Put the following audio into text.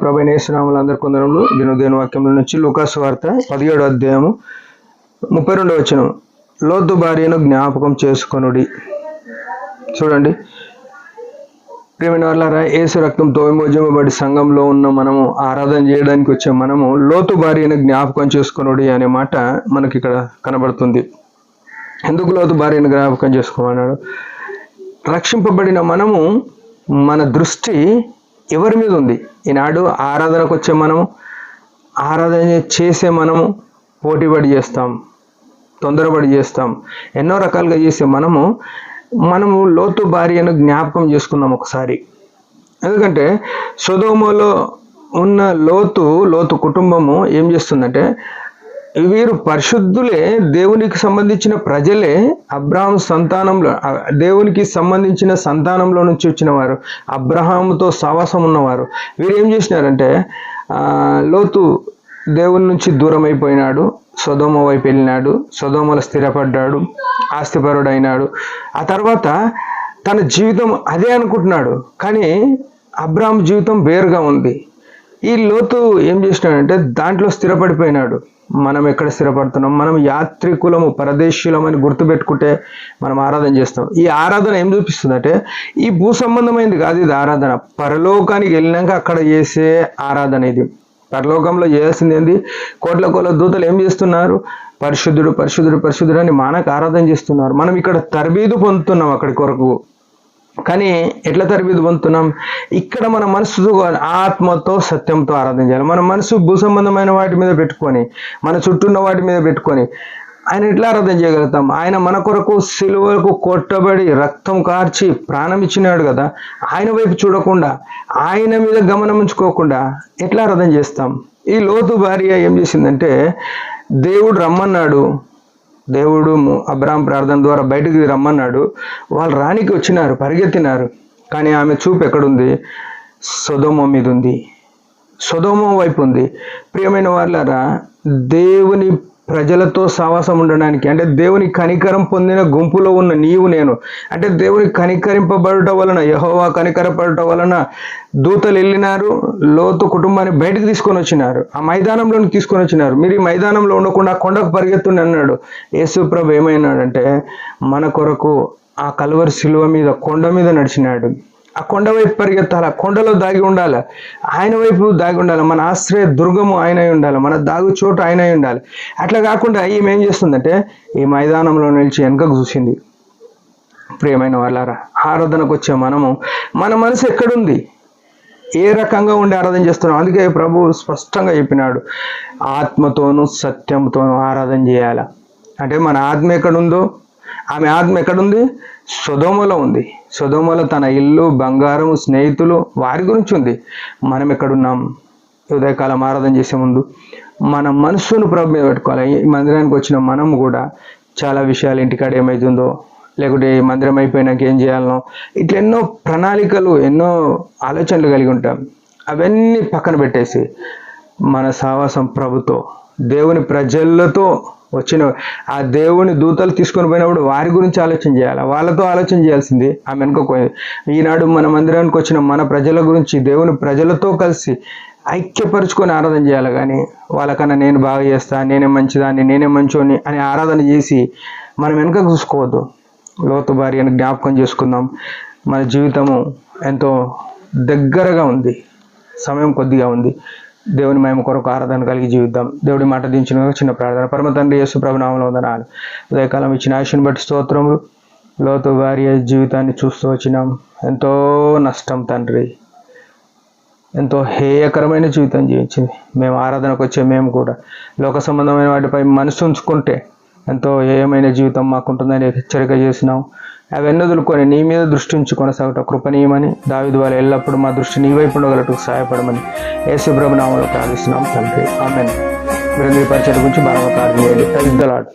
ప్రభు అయిన యేసు నామములో అందరికీ వందనములు. దినోదయ వాక్యముల నుంచి లూకాసు వార్త 17వ అధ్యాయము 32వ వచనం. లోతు భార్యను జ్ఞాపకం చేసుకొనుడి. చూడండి ప్రియమైన వారలారా, యేసు రక్తంతో విమోచింపబడి సంఘంలో ఉన్న మనము, ఆరాధన చేయడానికి వచ్చే మనము లోతు భార్యను జ్ఞాపకం చేసుకొనుడి అనే మాట మనకి ఇక్కడ కనబడుతుంది. ఎందుకు లోతు భార్యను జ్ఞాపకం చేసుకోమన్నాడు? రక్షింపబడిన మనము, మన దృష్టి ఎవరి మీద ఉంది? ఈనాడు ఆరాధనకు వచ్చే మనము, ఆరాధన చేసే మనము పోటీపడి చేస్తాం, తొందరపడి చేస్తాం, ఎన్నో రకాలుగా చేసే మనము లోతు భార్యను జ్ఞాపకం చేసుకున్నాం ఒకసారి. ఎందుకంటే సొదొమలో ఉన్న లోతు కుటుంబము ఏం చేస్తుందంటే, వీరు పరిశుద్ధులే, దేవునికి సంబంధించిన ప్రజలే, అబ్రహాం సంతానంలో, దేవునికి సంబంధించిన సంతానంలో నుంచి వచ్చిన వారు, అబ్రహాముతో సావాసం ఉన్నవారు. వీరు ఏం చేసినారంటే, లోతు దేవుని నుంచి దూరం అయిపోయినాడు, సొదొమ వైపు వెళ్ళినాడు, సొదొమలో స్థిరపడ్డాడు, ఆస్తిపరుడు అయినాడు. ఆ తర్వాత తన జీవితం అదే అనుకుంటున్నాడు, కానీ అబ్రహాం జీవితం వేరుగా ఉంది. ఈ లోతు ఏం చేసినాడంటే దాంట్లో స్థిరపడిపోయినాడు. మనం ఎక్కడ స్థిరపడుతున్నాం? మనం యాత్రికులము, పరదేశీయులమని గుర్తుపెట్టుకుంటే మనం ఆరాధన చేస్తాం. ఈ ఆరాధన ఏం చూపిస్తుందంటే, ఈ భూ సంబంధమైనది కాదు ఇది ఆరాధన. పరలోకానికి వెళ్ళినాక అక్కడ చేసే ఆరాధన ఇది. పరలోకంలో చేయాల్సింది ఏంది? కోట్ల దూతలు ఏం చేస్తున్నారు? పరిశుద్ధుడు పరిశుద్ధుడు పరిశుద్ధుడు అని మానకు ఆరాధన చేస్తున్నారు. మనం ఇక్కడ తరబీదు పొందుతున్నాం అక్కడి కొరకు. కానీ ఎట్లా తరబీదు పొందుతున్నాం? ఇక్కడ మన మనసు ఆత్మతో సత్యంతో ఆరాధన చేయాలి. మన మనసు భూ సంబంధమైన వాటి మీద పెట్టుకొని, మన చుట్టూ ఉన్న వాటి మీద పెట్టుకొని ఆయన ఎట్లా ఆరాధన చేయగలుగుతాం? ఆయన మన కొరకు సిలువకు కొట్టబడి రక్తం కార్చి ప్రాణం ఇచ్చినాడు కదా. ఆయన వైపు చూడకుండా, ఆయన మీద గమనం ఉంచుకోకుండా ఎట్లా ఆరాధన చేస్తాం? ఈ లోతు భార్య ఏం చేసిందంటే, దేవుడు రమ్మన్నాడు, దేవుడు అబ్రహాం ప్రార్థన ద్వారా బయటకు రమ్మన్నాడు. వాళ్ళు రానికి వచ్చినారు, పరిగెత్తినారు. కానీ ఆమె చూపు ఎక్కడుంది? సొదొమ మీద ఉంది, సొదొమ వైపు ఉంది. ప్రియమైన వాళ్ళారా, దేవుని ప్రజలతో సావాసం ఉండడానికి, అంటే దేవుని కనికరం పొందిన గుంపులో ఉన్న నీవు నేను, అంటే దేవుని కనికరింపబడటం వలన, యెహోవా కనికరపడటం వలన దూతలు వెళ్ళినారు, లోతు కుటుంబాన్ని బయటకు తీసుకొని వచ్చినారు, ఆ మైదానంలోకి తీసుకొని వచ్చినారు. మీరు ఈ మైదానంలో ఉండకుండా కొండకు పరిగెత్తుని అన్నాడు. యేసు ప్రభు ఏమైనాడంటే, మన కొరకు ఆ కల్వరి శిలువ మీద, కొండ మీద నడిచినాడు. ఆ కొండ వైపు పరిగెత్తాలి, ఆ కొండలో దాగి ఉండాలి, ఆయన వైపు దాగి ఉండాలి. మన ఆశ్రయ దుర్గము ఆయన అయి ఉండాలి, మన దాగు చోటు ఆయన అయి ఉండాలి. అట్లా కాకుండా ఈమె ఏం చేస్తుందంటే, ఈ మైదానంలో నిలిచి వెనకకు చూసింది. ప్రియమైన వాళ్ళారా, ఆరాధనకు వచ్చే మనము, మన మనసు ఎక్కడుంది? ఏ రకంగా ఉండి ఆరాధన చేస్తున్నాం? అందుకే ప్రభు స్పష్టంగా చెప్పినాడు, ఆత్మతోనూ సత్యంతోనూ ఆరాధన చేయాల. అంటే మన ఆత్మ ఎక్కడుందో, ఆమె ఆత్మ ఎక్కడుంది? సొదొమలో ఉంది. సొదొమలో తన ఇల్లు, బంగారం, స్నేహితులు, వారి గురించి ఉంది. మనం ఎక్కడున్నాం? ఉదయకాలం ఆరాధన చేసే ముందు మన మనస్సును ప్రభు మీద పెట్టుకోవాలి. ఈ మందిరానికి వచ్చిన మనం కూడా చాలా విషయాలు, ఇంటికాడ ఏమవుతుందో, లేకుంటే ఈ మందిరం అయిపోయినాక ఏం చేయాలనో, ఇట్లా ఎన్నో ప్రణాళికలు, ఎన్నో ఆలోచనలు కలిగి ఉంటాం. అవన్నీ పక్కన పెట్టేసి మన సావాసం ప్రభుతో, దేవుని ప్రజలతో వచ్చిన ఆ దేవుని దూతలు తీసుకొని పోయినప్పుడు వారి గురించి ఆలోచన చేయాలి, వాళ్ళతో ఆలోచన చేయాల్సింది ఆమె వెనుకపోయింది. ఈనాడు మన మందిరానికి వచ్చిన మన ప్రజల గురించి దేవుని ప్రజలతో కలిసి ఐక్యపరుచుకొని ఆరాధన చేయాలి. కానీ వాళ్ళకన్నా నేను బాగా చేస్తా, నేనే మంచిదాన్ని, నేనే మంచోని అని ఆరాధన చేసి మనం వెనుక చూసుకోవద్దు. లోతు భార్యను జ్ఞాపకం చేసుకుందాం. మన జీవితము ఎంతో దగ్గరగా ఉంది, సమయం కొద్దిగా ఉంది. దేవుని మహిమ కొరకు ఆరాధన కలిగి జీవిద్దాం. దేవుడి మాట దించిన చిన్న ప్రార్థన. పరమ తండ్రి యేసు ప్రభు నామములో వందనాలు. ఉదయకాలం ఇచ్చిన ఆశను బట్టి స్తోత్రములు. లోతు భార్య జీవితాన్ని చూస్తూ వచ్చినాం. ఎంతో నష్టం తండ్రి, ఎంతో హేయకరమైన జీవితం జీవించింది. మేము ఆరాధనకు వచ్చే మేము కూడా లోక సంబంధమైన వాటిపై మనసు ఉంచుకుంటే ఎంతో హేయమైన జీవితం మాకుంటుందని హెచ్చరిక చేసినాం. అవన్నీ వదులుకొని నీ మీద దృష్టి ఉంచి కొనసాగట కృపణీయమని, దావీదు వలె ఎల్లప్పుడూ మా దృష్టి నీ వైపు ఉండగలటకు సహాయపడమని యేసు ప్రభు నామములో ప్రార్థిస్తున్నాం తండ్రి. ఆమేన్. మీరు పరిచయం గురించి బాగా ప్రార్థన చేయండి. Praise the lord.